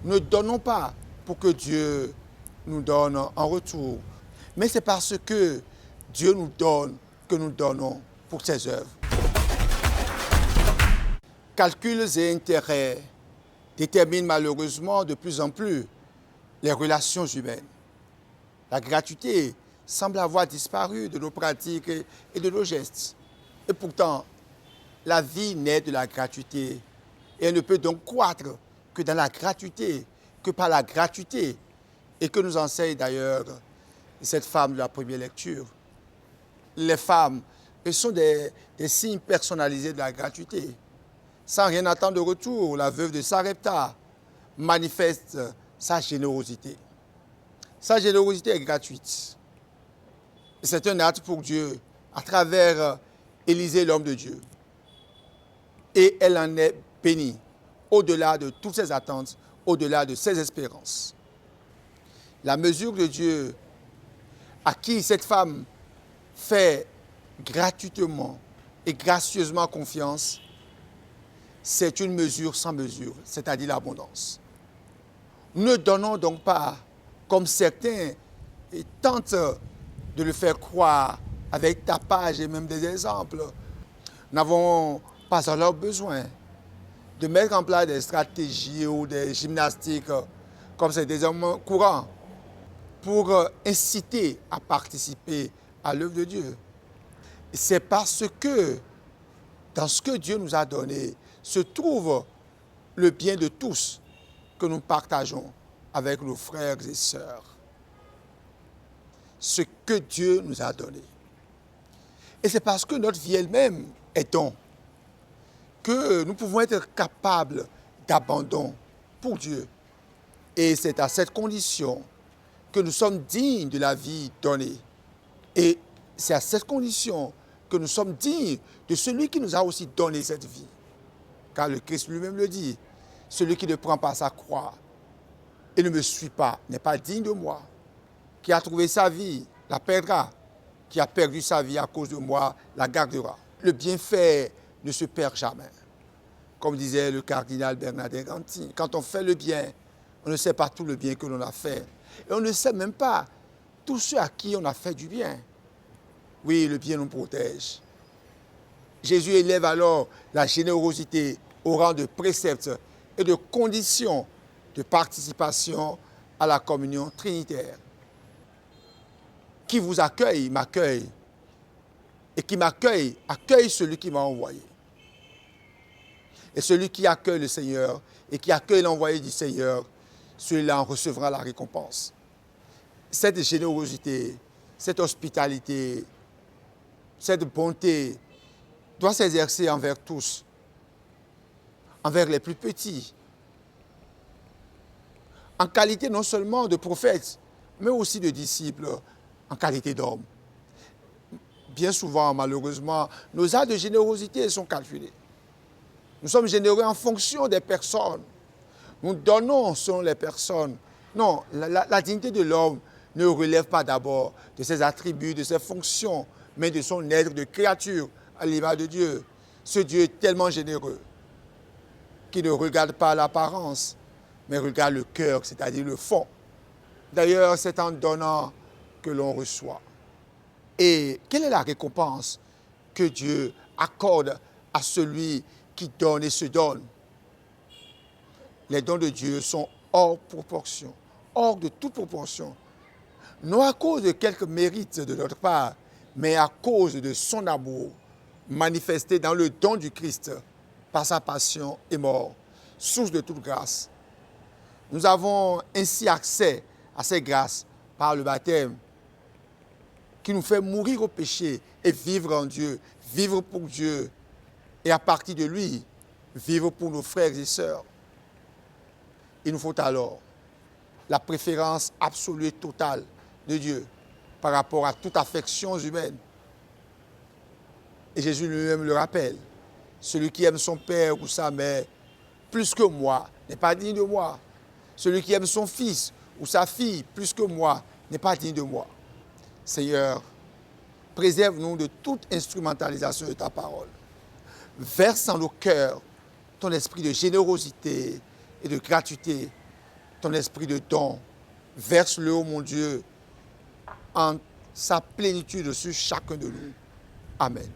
Nous ne donnons pas pour que Dieu nous donne en retour, mais c'est parce que Dieu nous donne que nous donnons pour ses œuvres. Calculs et intérêts déterminent malheureusement de plus en plus les relations humaines. La gratuité semble avoir disparu de nos pratiques et de nos gestes. Et pourtant, la vie naît de la gratuité. Et elle ne peut donc croître que dans la gratuité, que par la gratuité, et que nous enseigne d'ailleurs cette femme de la première lecture. Les femmes, elles sont des signes personnalisés de la gratuité. Sans rien attendre de retour, la veuve de Sarepta manifeste sa générosité. Sa générosité est gratuite. C'est un acte pour Dieu à travers Élisée, l'homme de Dieu. Et elle en est bénie, au-delà de toutes ses attentes, au-delà de ses espérances. La mesure de Dieu à qui cette femme fait gratuitement et gracieusement confiance, c'est une mesure sans mesure, c'est-à-dire l'abondance. Nous ne donnons donc pas, comme certains tentent de le faire croire avec tapage et même des exemples. Nous n'avons pas alors besoin de mettre en place des stratégies ou des gymnastiques, comme c'est désormais courant, pour inciter à participer à l'œuvre de Dieu. C'est parce que dans ce que Dieu nous a donné se trouve le bien de tous que nous partageons avec nos frères et sœurs. Ce que Dieu nous a donné. Et c'est parce que notre vie elle-même est don que nous pouvons être capables d'abandon pour Dieu. Et c'est à cette condition que nous sommes dignes de la vie donnée. Et c'est à cette condition que nous sommes dignes de celui qui nous a aussi donné cette vie. Car le Christ lui-même le dit, celui qui ne prend pas sa croix et ne me suit pas n'est pas digne de moi. Qui a trouvé sa vie la perdra. Qui a perdu sa vie à cause de moi la gardera. Le bienfait ne se perd jamais. Comme disait le cardinal Bernardin Ganti, quand on fait le bien, on ne sait pas tout le bien que l'on a fait. Et on ne sait même pas tous ceux à qui on a fait du bien. Oui, le bien nous protège. Jésus élève alors la générosité au rang de précepte et de condition de participation à la communion trinitaire. Qui vous accueille, m'accueille. Et qui m'accueille, accueille celui qui m'a envoyé. Et celui qui accueille le Seigneur et qui accueille l'envoyé du Seigneur, celui-là en recevra la récompense. Cette générosité, cette hospitalité, cette bonté doit s'exercer envers tous, envers les plus petits, en qualité non seulement de prophètes, mais aussi de disciples, en qualité d'hommes. Bien souvent, malheureusement, nos actes de générosité sont calculés. Nous sommes généreux en fonction des personnes. Nous donnons selon les personnes. Non, la dignité de l'homme ne relève pas d'abord de ses attributs, de ses fonctions, mais de son être de créature à l'image de Dieu. Ce Dieu est tellement généreux qu'il ne regarde pas l'apparence, mais regarde le cœur, c'est-à-dire le fond. D'ailleurs, c'est en donnant que l'on reçoit. Et quelle est la récompense que Dieu accorde à celui qui donne et se donne? Les dons de Dieu sont hors proportion, hors de toute proportion. Non à cause de quelques mérites de notre part, mais à cause de son amour manifesté dans le don du Christ par sa passion et mort, source de toute grâce. Nous avons ainsi accès à ces grâces par le baptême qui nous fait mourir au péché et vivre en Dieu, vivre pour Dieu et à partir de lui, vivre pour nos frères et sœurs. Il nous faut alors la préférence absolue et totale de Dieu par rapport à toute affection humaine. Et Jésus lui-même le rappelle, celui qui aime son père ou sa mère plus que moi n'est pas digne de moi. Celui qui aime son fils ou sa fille plus que moi n'est pas digne de moi. Seigneur, préserve-nous de toute instrumentalisation de ta parole. Verse dans nos cœurs ton esprit de générosité et de gratuité ton esprit de don. Verse-le, ô mon Dieu, en sa plénitude sur chacun de nous. Amen.